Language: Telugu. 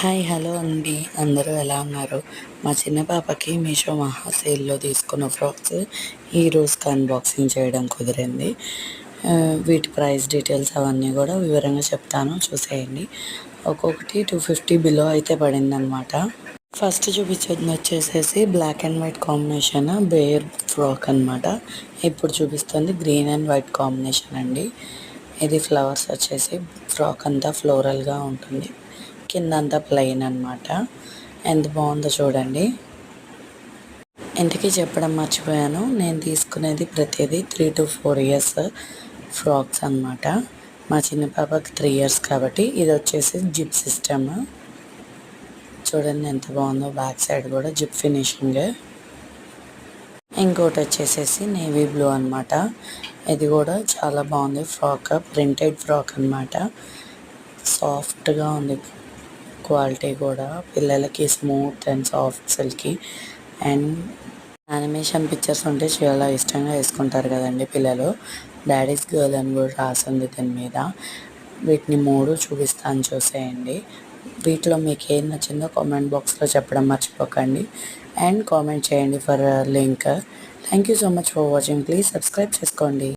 హాయ్ హలో అండి, అందరూ ఎలా ఉన్నారు? మా చిన్న పాపకి మీషో మహా సేల్‌లో తీసుకున్న ఫ్రాక్స్ ఈ రోజుకి అన్బాక్సింగ్ చేయడం కుదిరింది. వీటి ప్రైస్ డీటెయిల్స్ అవన్నీ కూడా వివరంగా చెప్తాను, చూసేయండి. ఒక్కొక్కటి 250 బిలో అయితే పడిందనమాట. ఫస్ట్ చూపించేది వచ్చేసేసి black and white combination bear frock అనమాట. ఇప్పుడు చూపిస్తుంది గ్రీన్ అండ్ వైట్ కాంబినేషన్ అండి. ఇది ఫ్లవర్స్ వచ్చేసి ఫ్రాక్ అంతా ఫ్లోరల్గా ఉంటుంది, కింద అంతా ప్లెయిన్ అనమాట. ఎంత బాగుందో చూడండి. ఇంతకీ చెప్పడం మర్చిపోయాను, నేను తీసుకునేది ప్రతిదీ 3 to 4 ఇయర్స్ ఫ్రాక్స్ అనమాట. మా చిన్న పాపకి 3 ఇయర్స్ కాబట్టి ఇది వచ్చేసి జిప్ సిస్టమ్. చూడండి ఎంత బాగుందో, బ్యాక్ సైడ్ కూడా జిప్ ఫినిషింగ్. ఇంకోటి వచ్చేసేసి నేవీ బ్లూ అనమాట. ఇది కూడా చాలా బాగుంది ఫ్రాక్, ప్రింటెడ్ ఫ్రాక్ అనమాట. సాఫ్ట్గా ఉంది, క్వాలిటీ కూడా పిల్లలకి smooth and soft silky. And animation pictures ఉంటే చాలా ఇష్టంగా వేసుకుంటారు కదండి పిల్లలు. డాడీస్ గర్ల్ అని కూడా రాసింది దీని మీద. వీటిని 3 చూపిస్తాను, చూసేయండి. వీటిలో మీకు ఏం నచ్చిందో కామెంట్ బాక్స్లో చెప్పడం మర్చిపోకండి. అండ్ కామెంట్ చేయండి for link. Thank you so much for watching. Please subscribe చేసుకోండి.